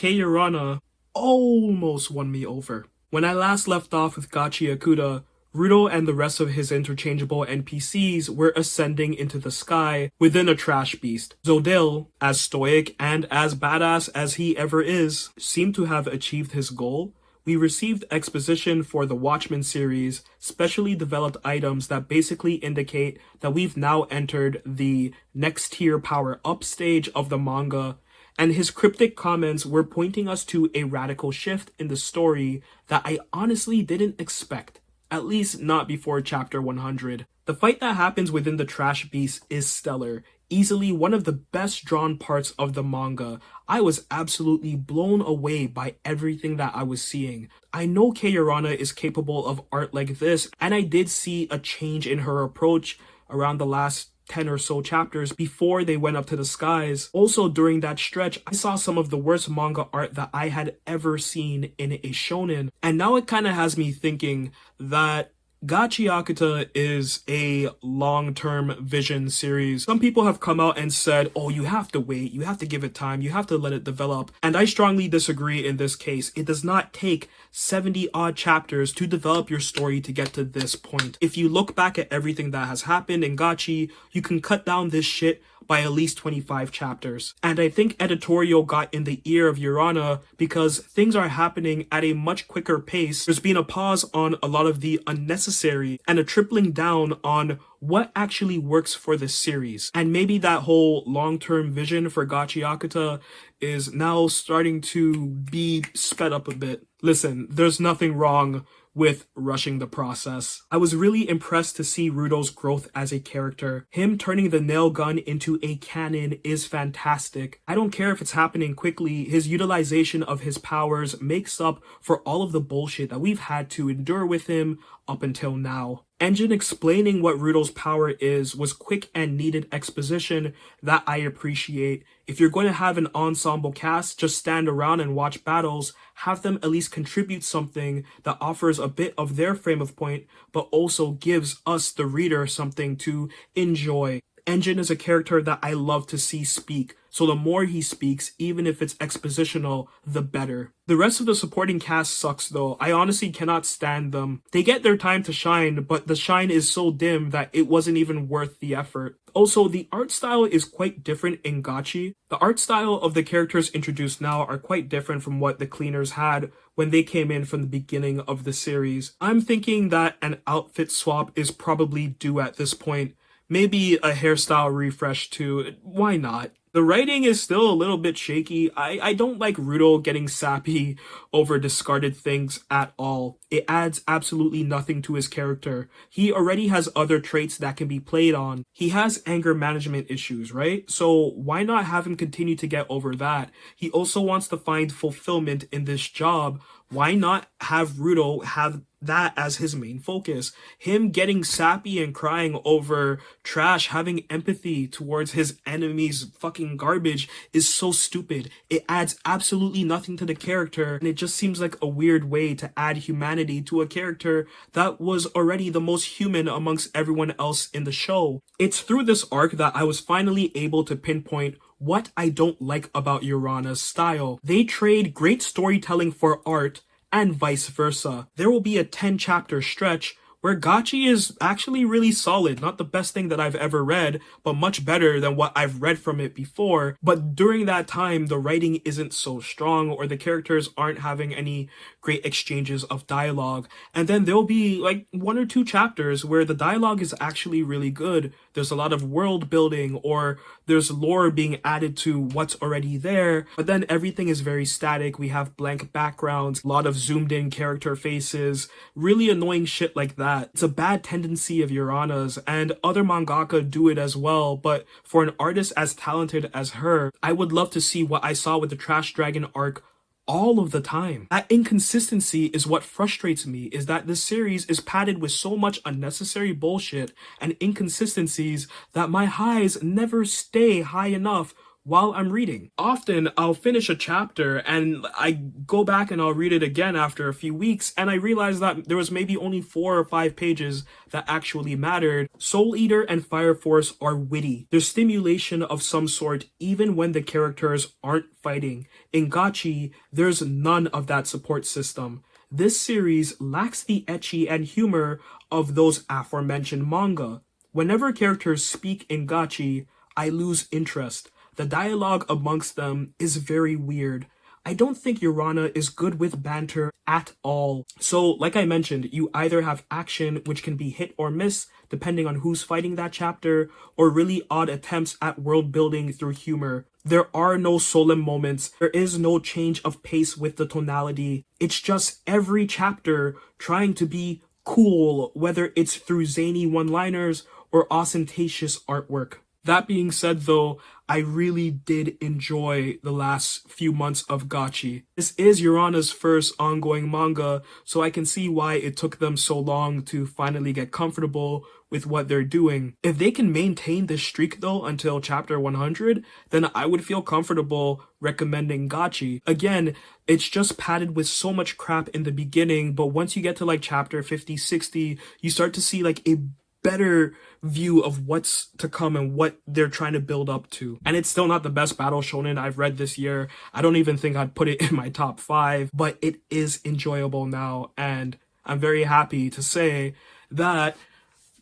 Keirana almost won me over. When I last left off with Gachiakuta, Ruto and the rest of his interchangeable NPCs were ascending into the sky within a trash beast. Zodil, as stoic and as badass as he ever is, seemed to have achieved his goal. We received exposition for the Watchmen series, specially developed items that basically indicate that we've now entered the next tier power up stage of the manga, and his cryptic comments were pointing us to a radical shift in the story that I honestly didn't expect. At least not before chapter 100. The fight that happens within the trash beast is stellar, easily one of the best drawn parts of the manga. I was absolutely blown away by everything that I was seeing. I know Keirana is capable of art like this, and I did see a change in her approach around the last 10 or so chapters before they went up to the skies. Also during that stretch, I saw some of the worst manga art that I had ever seen in a shonen. And now it kind of has me thinking that Gachiakuta is a long-term vision series. Some people have come out and said, oh, you have to wait, you have to give it time, you have to let it develop. And I strongly disagree in this case. It does not take 70 odd chapters to develop your story to get to this point. If you look back at everything that has happened in Gachi, you can cut down this shit by at least 25 chapters. And I think editorial got in the ear of Urana because things are happening at a much quicker pace. There's been a pause on a lot of the unnecessary and a tripling down on what actually works for this series. And maybe that whole long-term vision for Gachiakuta is now starting to be sped up a bit. Listen, there's nothing wrong with rushing the process. I was really impressed to see Ruto's growth as a character. Him turning the nail gun into a cannon is fantastic. I don't care if it's happening quickly, his utilization of his powers makes up for all of the bullshit that we've had to endure with him up until now. Engine explaining what Ruto's power is was quick and needed exposition that I appreciate. If you're going to have an ensemble cast just stand around and watch battles, have them at least contribute something that offers a bit of their frame of point, but also gives us, the reader, something to enjoy. Engine is a character that I love to see speak, so the more he speaks, even if it's expositional, the better. The rest of the supporting cast sucks though. I honestly cannot stand them. They get their time to shine, but the shine is so dim that it wasn't even worth the effort. Also, the art style is quite different in Gachi. The art style of the characters introduced now are quite different from what the cleaners had when they came in from the beginning of the series. I'm thinking that an outfit swap is probably due at this point. Maybe a hairstyle refresh too. Why not? The writing is still a little bit shaky. I don't like Ruto getting sappy over discarded things at all. It adds absolutely nothing to his character. He already has other traits that can be played on. He has anger management issues, right? So why not have him continue to get over that? He also wants to find fulfillment in this job. Why not have Ruto have that as his main focus? Him getting sappy and crying over trash, having empathy towards his enemies' fucking garbage is so stupid. It adds absolutely nothing to the character, and it just seems like a weird way to add humanity to a character that was already the most human amongst everyone else in the show. It's through this arc that I was finally able to pinpoint what I don't like about Urana's style. They trade great storytelling for art, and vice versa. There will be a 10-chapter stretch where Gachi is actually really solid. Not the best thing that I've ever read, but much better than what I've read from it before. But during that time, the writing isn't so strong, or the characters aren't having any great exchanges of dialogue. And then there'll be like 1 or 2 chapters where the dialogue is actually really good. There's a lot of world building, or there's lore being added to what's already there. But then everything is very static. We have blank backgrounds, a lot of zoomed in character faces, really annoying shit like that. It's a bad tendency of Urana's, and other mangaka do it as well, but for an artist as talented as her, I would love to see what I saw with the Trash Dragon arc all of the time. That inconsistency is what frustrates me, is that this series is padded with so much unnecessary bullshit and inconsistencies that my highs never stay high enough while I'm reading. Often I'll finish a chapter and I go back and I'll read it again after a few weeks, and I realize that there was maybe only 4 or 5 pages that actually mattered. Soul Eater and Fire Force are witty. There's stimulation of some sort even when the characters aren't fighting. In Gachi, there's none of that support system. This series lacks the ecchi and humor of those aforementioned manga. Whenever characters speak in Gachi, I lose interest. The dialogue amongst them is very weird. I don't think Urana is good with banter at all. So, like I mentioned, you either have action, which can be hit or miss, depending on who's fighting that chapter, or really odd attempts at world building through humor. There are no solemn moments. There is no change of pace with the tonality. It's just every chapter trying to be cool, whether it's through zany one-liners or ostentatious artwork. That being said, though, I really did enjoy the last few months of Gachi. This is Urana's first ongoing manga, so I can see why it took them so long to finally get comfortable with what they're doing. If they can maintain this streak, though, until chapter 100, then I would feel comfortable recommending Gachi. Again, it's just padded with so much crap in the beginning, but once you get to like chapter 50, 60, you start to see like a better view of what's to come and what they're trying to build up to. And it's still not the best battle shonen I've read this year. I don't even think I'd put it in my top 5, but it is enjoyable now, and I'm very happy to say that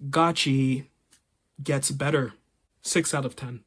Gachi gets better. 6 out of 10.